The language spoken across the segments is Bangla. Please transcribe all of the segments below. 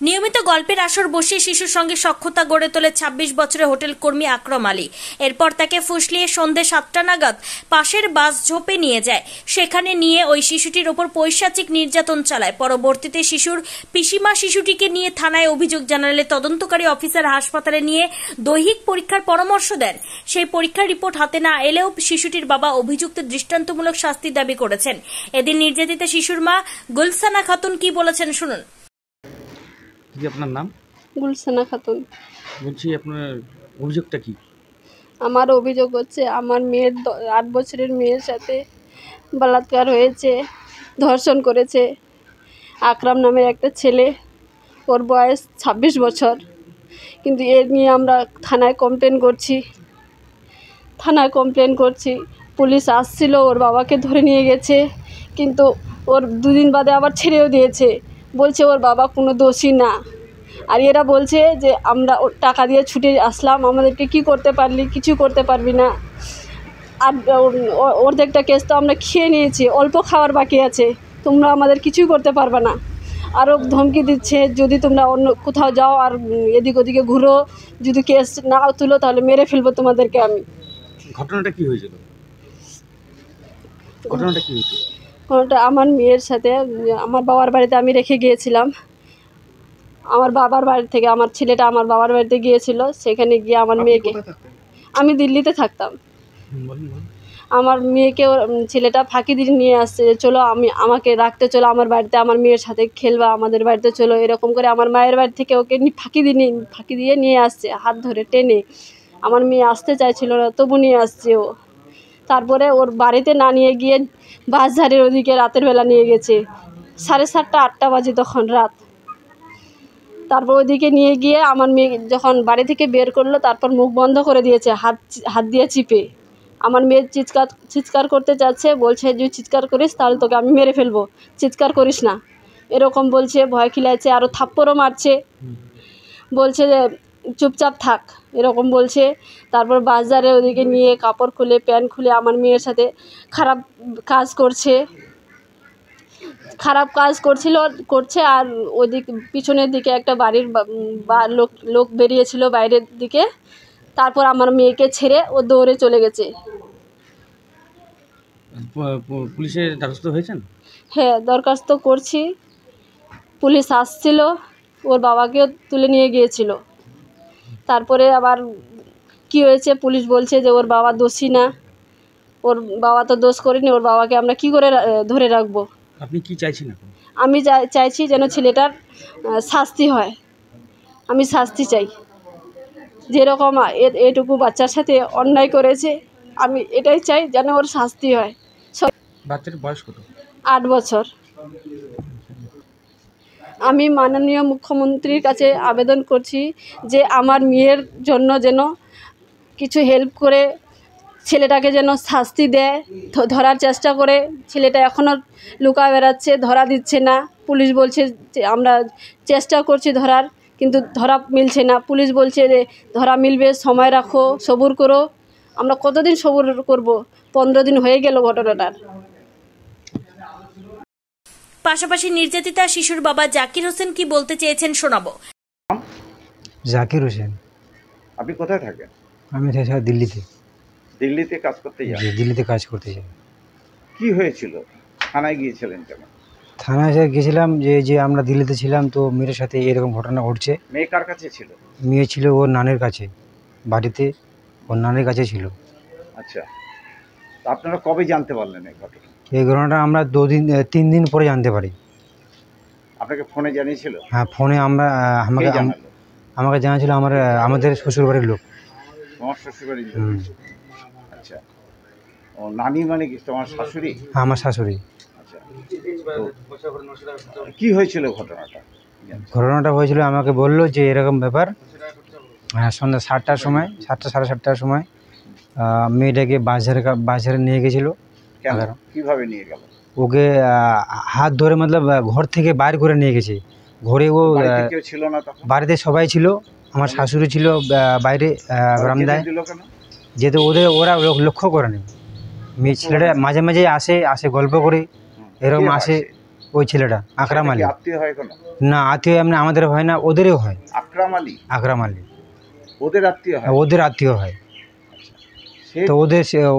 নিয়মিত গল্পের আসর বসে শিশুর সঙ্গে সখ্যতা গড়ে তোলে ২৬ বছরের হোটেল কর্মী আকরম আলী। এরপর তাকে ফুসলিয়ে সন্ধ্যে ৭টা নাগাদ পাশের বাস ঝোপে নিয়ে যায়। সেখানে নিয়ে ওই শিশুটির ওপর পৈশাচিক নির্যাতন চালায়। পরবর্তীতে শিশুর পিসিমা শিশুটিকে নিয়ে থানায় অভিযোগ জানালে তদন্তকারী অফিসার হাসপাতালে নিয়ে দৈহিক পরীক্ষার পরামর্শ দেন। সেই পরীক্ষার রিপোর্ট হাতে না এলেও শিশুটির বাবা অভিযুক্তের দৃষ্টান্তমূলক শাস্তির দাবি করেছেন। এদিন নির্যাতিতা শিশুর মা গুলসানা খাতুন কি বলেছেন শুনুন। আপনার নাম? গুলসানা খাতুন। বলছি আপনার অভিযোগটা কি? আমার অভিযোগ হচ্ছে আমার মেয়ের ৮ বছরের মেয়ের সাথে বলাৎকার হয়েছে, ধর্ষণ করেছে আকরাম নামের একটা ছেলে। ওর বয়স ২৬ বছর। কিন্তু এর নিয়ে আমরা থানায় কমপ্লেন করছি। পুলিশ আসছিল, ওর বাবাকে ধরে নিয়ে গেছে, কিন্তু ওর দুদিন বাদে আবার ছেড়েও দিয়েছে। বলছে ওর বাবা কোনো দোষী না। আর এরা বলছে যে আমরা ওর টাকা দিয়ে ছুটে আসলাম, আমাদেরকে কি করতে পারলি, কিছু করতে পারবি না। আর অর্ধেকটা কেস তো আমরা খেয়ে নিয়েছি, অল্প খাওয়ার বাকি আছে, তোমরা আমাদের কিছুই করতে পারবে না। আরও ধমকি দিচ্ছে, যদি তোমরা অন্য কোথাও যাও আর এদিক ওদিকে ঘুরো, যদি কেস না তুলো তাহলে মেরে ফেলবো তোমাদেরকে আমি। ঘটনাটা কি হয়েছিল? ঘটনাটা আমার মেয়ের সাথে আমার বাবার বাড়িতে আমি রেখে গিয়েছিলাম। আমার বাবার বাড়ি থেকে আমার ছেলেটা আমার বাবার বাড়িতে গিয়েছিল। সেখানে গিয়ে আমার মেয়েকে, আমি দিল্লিতে থাকতাম, আমার মেয়েকে ছেলেটা ফাঁকি দিয়ে নিয়ে আসছে, চলো আমাকে রাখতে চলো আমার বাড়িতে, আমার মেয়ের সাথে খেলবা, আমাদের বাড়িতে চলো, এরকম করে আমার মায়ের বাড়ি থেকে ওকে ফাঁকি দিয়ে নিয়ে আসছে, হাত ধরে টেনে। আমার মেয়ে আসতে চাইছিল না, তবু নিয়ে আসছে ও। তারপরে ওর বাড়িতে না নিয়ে গিয়ে বাঁশঝাড়ের ওদিকে রাতের বেলা নিয়ে গেছে, 7:30 8টা বাজে তখন রাত। তারপর ওইদিকে নিয়ে গিয়ে আমার মেয়ে যখন বাড়ি থেকে বের করলো, তারপর মুখ বন্ধ করে দিয়েছে হাত দিয়ে চিপে। আমার মেয়ে চিৎকার করতে যাচ্ছে, বলছে যদি চিৎকার করিস তাহলে তোকে আমি মেরে ফেলবো, চিৎকার করিস না, এরকম বলছে, ভয় খিলাইছে, আরও থাপ্পড়ও মারছে, বলছে যে চুপচাপ থাক, এরকম বলছে। তারপর বাজারে ওদিকে নিয়ে কাপড় খুলে প্যান্ট খুলে আমার মেয়ের সাথে খারাপ কাজ করছে। আর ওদিক পিছনের দিকে একটা বাড়ির লোক বেরিয়েছিল বাইরের দিকে। তারপর আমার মেয়েকে ছেড়ে ও দৌড়ে চলে গেছে। পুলিশের দ্বারস্থ হয়েছেন? হ্যাঁ, দরখাস্ত করছি। পুলিশ আসছিল, ওর বাবাকেও তুলে নিয়ে গিয়েছিল। তারপরে আবার কি হয়েছে, পুলিশ বলছে যে ওর বাবা দোষী না, ওর বাবা তো দোষ করেনি, ওর বাবাকে আমরা কি করে ধরে রাখবো। আপনি কি চাইছেন এখন? আমি চাইছি যেন ছেলেটার শাস্তি হয়, আমি শাস্তি চাই। যেরকম এটুকু বাচ্চার সাথে অন্যায় করেছে, আমি এটাই চাই যেন ওর শাস্তি হয়। বাচ্চার বয়স কত? 8 বছর। আমি মাননীয় মুখ্যমন্ত্রীর কাছে আবেদন করছি যে আমার মেয়ের জন্য যেন কিছু হেল্প করে, ছেলেটাকে যেন শাস্তি দেয়, ধরার চেষ্টা করে। ছেলেটা এখনও লুকায় বেড়াচ্ছে, ধরা দিচ্ছে না। পুলিশ বলছে যে আমরা চেষ্টা করছি ধরার, কিন্তু ধরা মিলছে না। পুলিশ বলছে যে ধরা মিলবে, সময় রাখো, সবুর করো। আমরা কতদিন সবুর করব? 15 দিন হয়ে গেল ঘটনাটার। পাশাপাশি নির্যাতিতা শিশুর বাবা জাকির হোসেন কি বলতে চেয়েছেন শোনাবো। জাকির হোসেন। আপনি কোথায় থাকেন? আমি থাকি দিল্লিতে। দিল্লিতে কাজ করতে যান? দিল্লিতে কাজ করতে যাই। কি হয়েছিল? থানায় গিয়েছিলেন কেন? থানায় গেছিলাম যে আমরা দিল্লিতে ছিলাম, তো মেয়ের সাথে এরকম ঘটনা ঘটছে। মেয়ে কার কাছে ছিল? মেয়ে ছিল ওর নানের কাছে, বাড়িতে ওর নানের কাছে ছিল। আচ্ছা, আপনারা কবে জানতে পারলেন এই ঘটনা? এই ঘটনাটা আমরা 3 দিন পরে জানতে পারি। আপনাকে ফোনে জানিয়েছিল? হ্যাঁ, ফোনে আমাকে জানাছিল আমাদের শ্বশুরবাড়ির লোক। তোমার শ্বশুরবাড়ির লোক? আচ্ছা, ও নানি মানে কি তোমার শাশুড়ি? হ্যাঁ, আমার শাশুড়ি। আচ্ছা, কি হয়েছিল ঘটনাটা? ঘটনাটা হয়েছিল, আমাকে বললো যে এরকম ব্যাপার। সন্ধ্যা 7টার সময়, 7টা 7:30টার সময় মেয়েটাকে বাজারে নিয়ে গেছিলো। কিভাবে নিয়ে গেল? ওকে হাত ধরে মতলব ঘর থেকে বাইর করে নিয়ে গেছে। ঘরে ও কেউ ছিল না তখন? বাড়িতে সবাই ছিল, আমার শাশুড়ি ছিল বাইরে বারান্দায়, যেহেতু ওরা লক্ষ্য করেনি। মেয়ে ছেলেটা মাঝে মাঝে আসে গল্প করে, এরকম আসে। ওই ছেলেটা আকরাম সেটা আলী। কি আত্মীয় হয় কোনো? না আত্মীয় এমনি আমাদের হয় না, ওদেরও হয়। আকরাম আলী আকরাম আলী ওদের আত্মীয় হয়? ওদের আত্মীয় হয়। সে তো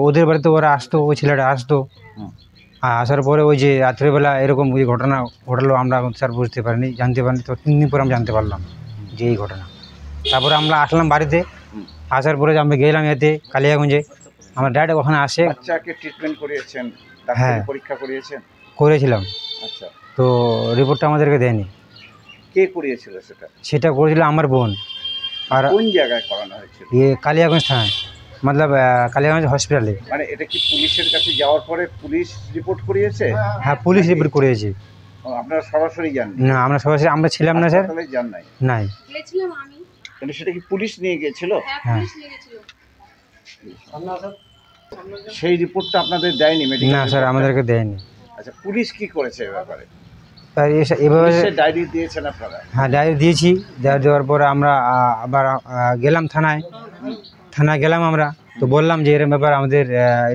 ওদের বাড়িতে ওরা আসতো, ওই ছেলেটা আসতো। হুম। আর আসার পরে ওই যে রাত্রেবেলা এরকম ওই ঘটনা ঘটলো, আমরা স্যার বুঝতে পারিনি, জানতে পারিনি। তো 3 দিন পরে আমরা জানতে পারলাম যে এই ঘটনা। তারপরে আমরা আসলাম বাড়িতে। হুম। আসার পরে আমরা গেলাম এতে কালিয়াগঞ্জে, আমরা ডাইরেক্ট ওখানে আসে বাচ্চাকে ট্রিটমেন্ট করিয়েছেন, হ্যাঁ। ডাক্তারি পরীক্ষা করিয়েছেন? করেছিলাম। আচ্ছা, তো রিপোর্টটা আমাদেরকে দেয়নি। কে করিয়েছিল সেটা? সেটা করেছিল আমার বোন। আর কোন জায়গায় করানো হয়েছিল? কালিয়াগঞ্জ থানায়, মতলব কালিয়াগঞ্জ হসপিটালে। মানে এটা কি পুলিশের কাছে যাওয়ার পরে পুলিশ রিপোর্ট করিয়েছে? হ্যাঁ, পুলিশ রিপোর্ট করেছে। ও, আপনারা সরাসরি যাননি? না, আমরা সরাসরি আমরা ছিলাম না স্যার। হাসপাতালে যান নাই? নাই। কিন্তু সেটা কি পুলিশ নিয়ে গিয়েছিল? হ্যাঁ। সেই রিপোর্টটা আপনাদের দেয়নি মেডিকেল? না স্যার, আমাদেরকে দেয়নি। আচ্ছা, পুলিশ কি করেছে এ ব্যাপারে? স্যার এভাবে পুলিশের ডায়েরি দিয়েছেন আপনারা? হ্যাঁ, ডায়েরি দিয়েছি। দেওয়ার পরে আমরা আবার গেলাম থানায় গেলাম আমরা। তো বললাম যে এরকম ব্যাপার, আমাদের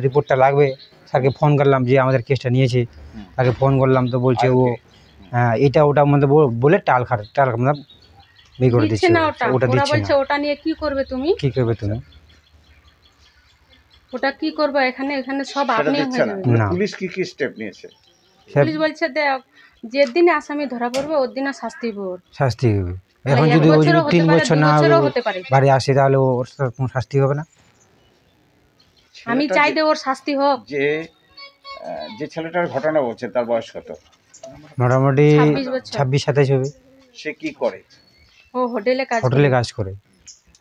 রিপোর্টটা লাগবে। স্যারকে ফোন করলাম যে আমাদের কেসটা নিয়েছে, তাকে ফোন করলাম। তো বলছে ও এটা ওটা মধ্যে বলে টাল মানে বিয়ে করে দিচ্ছে না, ওটা দিচ্ছে বলছে না। ওটা নিয়ে কি করবে তুমি? কি করবে তুমি? ওটা কি করবে? এখানে সব সেটা আপনি দিচ্ছে হয়ে না? যাবে। না। পুলিশ কি কি স্টেপ নিয়েছে? স্যার পুলিশ বলছে দেখ, যেদিন আসামি ধরা পড়বে ওর দিন শাস্তি পড়বে। শাস্তি হবে। এখন এক যদি ওই বছরও হতে 3 পারে, বছর 2 না বছরও হতে পারে। বাড়ি আসে, তাহলে ওর সাথে কোনো শাস্তি হবে না? আমি ছেলেটা চাই যে- যে ওর শাস্তি হোক। যে ছেলেটার ঘটনা বলছে তার বয়স কত? মোটামুটি 26 বছর। 26-27 হবে। সে কি করে? ও হোটেলে কাজ করে। হোটেলে কাজ করে।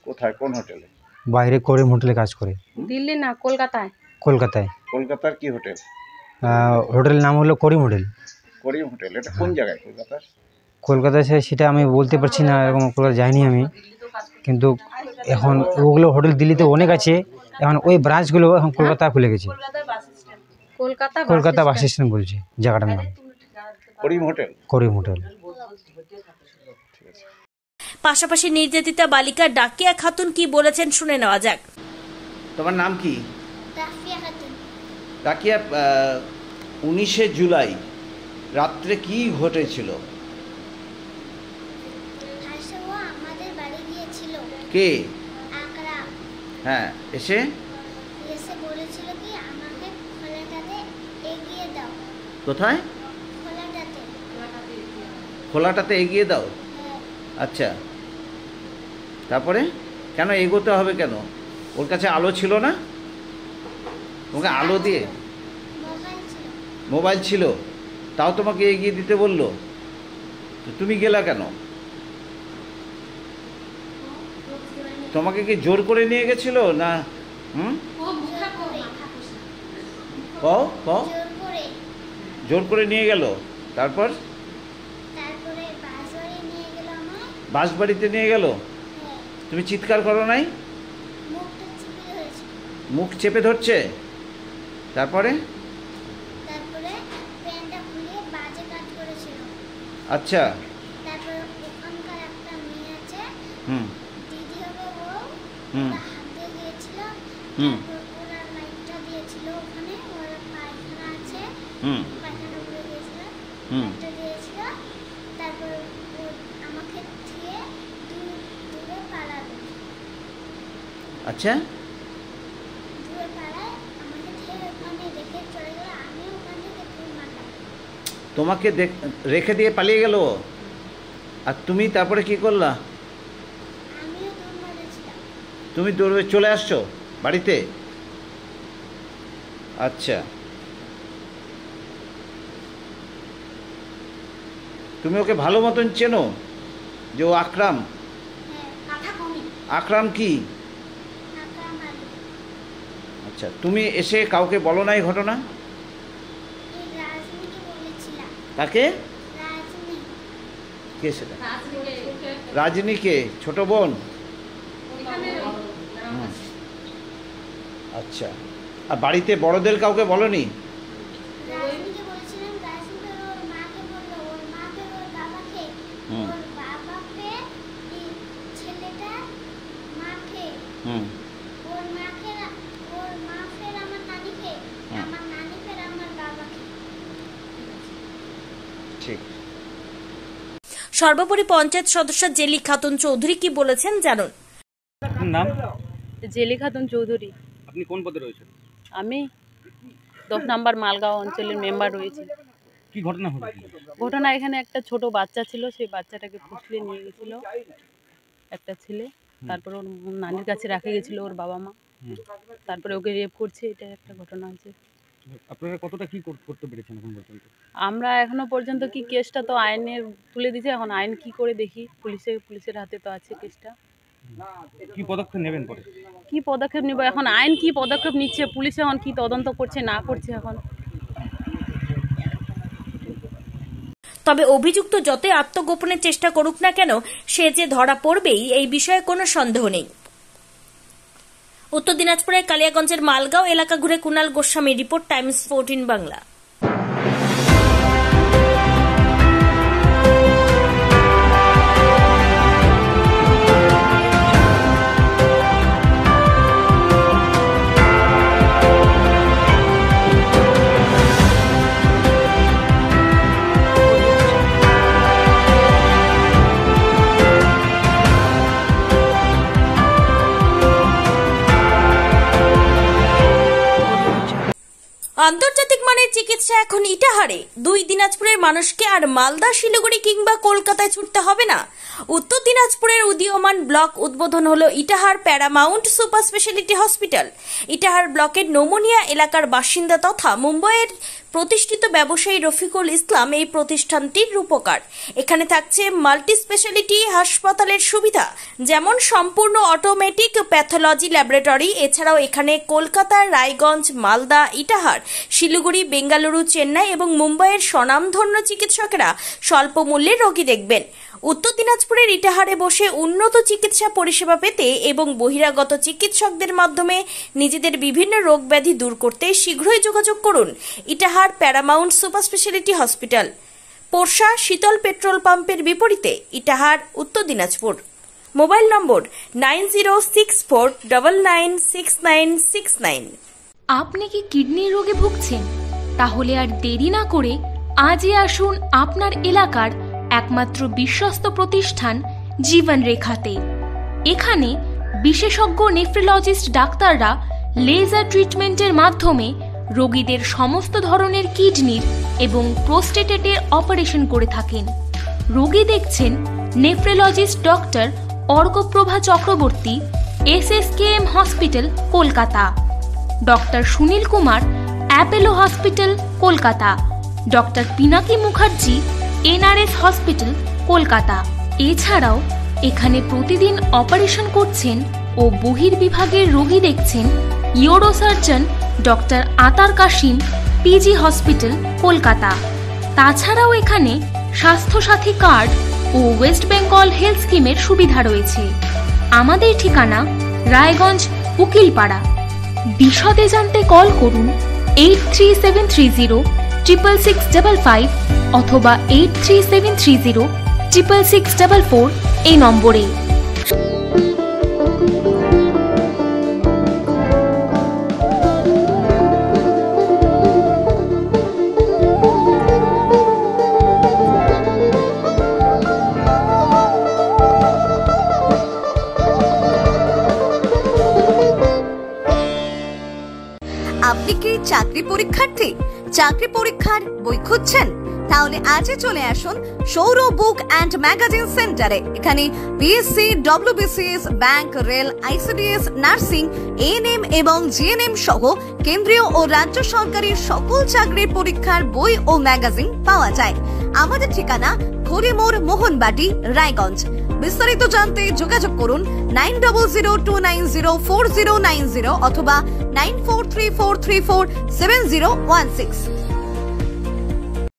কোথায়, কোন হোটেলে? বাইরে করিম হোটেলে কাজ করে, দিল্লি না কলকাতায়। কলকাতায়। কলকাতার কি হোটেল? হোটেলের নাম হলো করিম হোটেল। করিম হোটেল। এটা কোন জায়গায় কলকাতার? কলকাতায় সেটা আমি বলতে পারছি না, এরকম কলকাতা যাইনি আমি। কিন্তু এখন ওগুলো হোটেল দিল্লিতে অনেক আছে, এখন ওই ব্রাঞ্চগুলো এখন কলকাতা খুলে গেছে। কলকাতা বাস স্ট্যান্ড বলছে জায়গাটার নাম, করিম হোটেল। করিম হোটেল। পাশাপাশি নির্যাতিতা বালিকা ডাকিয়া খাতুন কি বলেছেন শুনে নেওয়া যাক। তোমার নাম কি? রাফিয়া খাতুন। রাকিয়া, 19শে জুলাই রাত্রে কি ঘটেছিল? হাসা ও আমাদের বাড়ি গিয়েছিল। কে? আকরাম হ্যাঁ, এসে এসে বলেছিল কি আমাকে খোলাটাতে এগিয়ে দাও। কোথায়? খোলাটাতে। খোলাটাতে এগিয়ে দাও। হ্যাঁ, আচ্ছা, তারপরে কেন এগোতে হবে কেন? ওর কাছে আলো ছিল না? তোমাকে আলো দিয়ে মোবাইল ছিল। মোবাইল ছিল, তাও তোমাকে এগিয়ে দিতে বললো। তো তুমি গেলা কেন? তোমাকে কি জোর করে নিয়ে গেছিল না? হুম, কও কও। জোর করে। জোর করে নিয়ে গেল, তারপর তারপরে বাসরে নিয়ে গেল আমায়। বাসবাড়িতে নিয়ে গেল। হ্যাঁ, তুমি চিৎকার করো নাই? মুখটা চিপে ধরেছে। মুখ চেপে ধরছে। তারপরে তারপরে প্যান্টটা খুলে বাজে কাজ করেছিল। আচ্ছা, তারপরে ওখানকার একটা মেয়ে আছে, হুম দিদি হবে ও, হুম ওরা হাত দিয়ে দিয়েছিল। হুম তারপর ওরা লাইটটা দিয়েছিল ওখানে, ওরা পায়খানা আছে, হুম পায়খানা করে দিয়েছিল, হুম লাইটটা দিয়েছিল। তারপর ও আমাকে দিয়ে দূরে পালালো। আচ্ছা, দূরে পালায় আমাকে দিয়ে ওখানে রেখে চলে গেল। আমিও ওখান থেকে দূর মারলাম। তোমাকে রেখে দিয়ে পালিয়ে গেল। আর তুমি তারপরে কি করলা? আমিও দূর মারেছিলাম। তুমি দৌড়ে চলে আসছো বাড়িতে? আচ্ছা, তুমি ওকে ভালো মতন চেনো যে ও আকরাম? হ্যাঁ, আকরাম কি? আকরাম আলী। আচ্ছা, তুমি এসে কাউকে বলো নাই ঘটনা? এই রাজনীকে বলেছিলাম। তাকে? রাজনী। কে সেটা? রাজনী কে? ছোট বোন? হুম। আচ্ছা, আর বাড়িতে বড়দের কাউকে বলনি? রাজনীকে বলেছিলাম। রাজনী ওর মাকে বললো, ওর মাকে ওর বাবাকে। হুম। ওর বাবাকে এই ছেলেটা মাকে, হুম ওর মাকে, ওর মা ফের আমার নানিকে, হুম। আমার নানি ফের আমার বাবাকে। সর্বোপরি পঞ্চায়েত সদস্য জেলি খাতুন চৌধুরী কি বলেছেন জানুন। আপনার নাম? জেলি খাতুন চৌধুরী। আপনি কোন পদে রয়েছেন? আমি 10 নম্বর মালগাঁও অঞ্চলের মেম্বার রয়েছি। কি ঘটনা ঘটেছিল? ঘটনা এখানে একটা ছোট বাচ্চা ছিল, সেই বাচ্চাটাকে ফুসলে নিয়ে গেছিল একটা ছেলে, তারপর ওর নানির কাছে রাখে গেছিল ওর বাবা মা, তারপরে ওকে রেপ করছে, এটা একটা ঘটনা হয়েছে। আপনারা কতটা কি করতে পেরেছেন এখন পর্যন্ত? আমরা এখনো পর্যন্ত কি কেসটা তো আইনের তুলে দিয়েছে, এখন আইন কি করে দেখি, পুলিশের হাতে তো আছে কেসটা। কি পদক্ষেপ নেবেন পরে? কি পদক্ষেপ নিব এখন, আইন কি পদক্ষেপ নিচ্ছে, পুলিশ এখন কি তদন্ত করছে না করছে এখন। তবে অভিযুক্ত যতই আত্মগোপনের চেষ্টা করুক না কেন, সে যে ধরা পড়বেই এই বিষয়ে কোনো সন্দেহ নেই। উত্তর দিনাজপুরের কালিয়াগঞ্জের মালগাঁও এলাকা ঘুরে কুণাল গোস্বামী রিপোর্ট, টাইমস 14 বাংলা। আন্তর্জাতিক মানের চিকিৎসা এখন ইটাহারে। 2 দিনাজপুরের মানুষকে আর মালদা, শিলিগুড়ি কিংবা কলকাতায় ছুটতে হবে না। উত্তর দিনাজপুরের উদীয়মান ব্লক উদ্বোধন হলো Itahar Paramount super speciality hospital. Itahar ব্লকের নোমনিয়া এলাকার বাসিন্দা তথা মুম্বাইয়ের প্রতিষ্ঠিত ব্যবসায়ী রফিকুল ইসলাম এই প্রতিষ্ঠানটির রূপকার। এখানে থাকছে মাল্টি স্পেশালিটি হাসপাতালের সুবিধা, যেমন সম্পূর্ণ অটোমেটিক প্যাথোলজি ল্যাবরেটরি। এছাড়াও এখানে কলকাতা, রায়গঞ্জ, মালদা, ইটাহার, শিলিগুড়ি, বেঙ্গালুরু, চেন্নাই এবং মুম্বাইয়ের স্বনামধন্য চিকিৎসকেরা স্বল্প মূল্যে রোগী দেখবেন। উত্তর দিনাজপুরের ইটাহারে বসে উন্নত চিকিৎসা পরিষেবা পেতে এবং বহিরাগত চিকিৎসকদের মাধ্যমে নিজেদের বিভিন্ন রোগ ব্যাধি দূর করতে শীঘ্রই যোগাযোগ করুন Itahar Paramount super speciality hospital, Porsha Sheetal petrol পাম্পের বিপরীতে, ইটাহার, উত্তর দিনাজপুর। মোবাইল নম্বর 9064996969। আপনি কি কিডনি রোগে ভুগছেন? তাহলে আর দেরি না করে আজই আসুন আপনার এলাকার একমাত্র বিশ্বস্ত প্রতিষ্ঠান জীবন রেখাতে। এখানে বিশেষজ্ঞ নেফ্রোলজিস্ট ডাক্তাররা লেজার ট্রিটমেন্টের মাধ্যমে রোগীদের সমস্ত ধরনের কিডনির এবং প্রোস্টেটের অপারেশন করে থাকেন। রোগী দেখছেন nephrologist doctor Arkaprabha Chakraborty, SSKM hospital, Kolkata. Doctor Sunil Kumar, Apollo hospital, Kolkata. Doctor Pinaki Mukherjee, NRS hospital, Kolkata. এছাড়াও এখানে প্রতিদিন অপারেশন করছেন ও বহির্বিভাগের রোগী দেখছেন ইউরোসার্জন ডক্টর আতার কাশিম, PG হসপিটাল, কলকাতা। তাছাড়াও এখানে স্বাস্থ্যসাথী কার্ড ও ওয়েস্ট বেঙ্গল হেলথ স্কিমের সুবিধা রয়েছে। আমাদের ঠিকানা রায়গঞ্জ, উকিলপাড়া। বিশদে জানতে কল করুন 8373066655 অথবা 8373066644 এই নম্বরে। আপনি কি চাকরি পরীক্ষার্থী? চাকরি পরীক্ষার বই খুঁজছেন? তাহলে আজই চলে আসুন সৌর বুক অ্যান্ড ম্যাগাজিন সেন্টারে। এখানে BSc, WBCS, bank, rail, ICDS, nursing, ANM এবং GNM সহ কেন্দ্রীয় ও রাজ্য সরকারি সকল চাকরির পরীক্ষার বই ও ম্যাগাজিন পাওয়া যায়। আমাদের ঠিকানা ঘড়িমোড়, মোহনবাটি, রায়গঞ্জ। বিস্তারিত জানতে যোগাযোগ করুন 9002904090 অথবা 9434347016।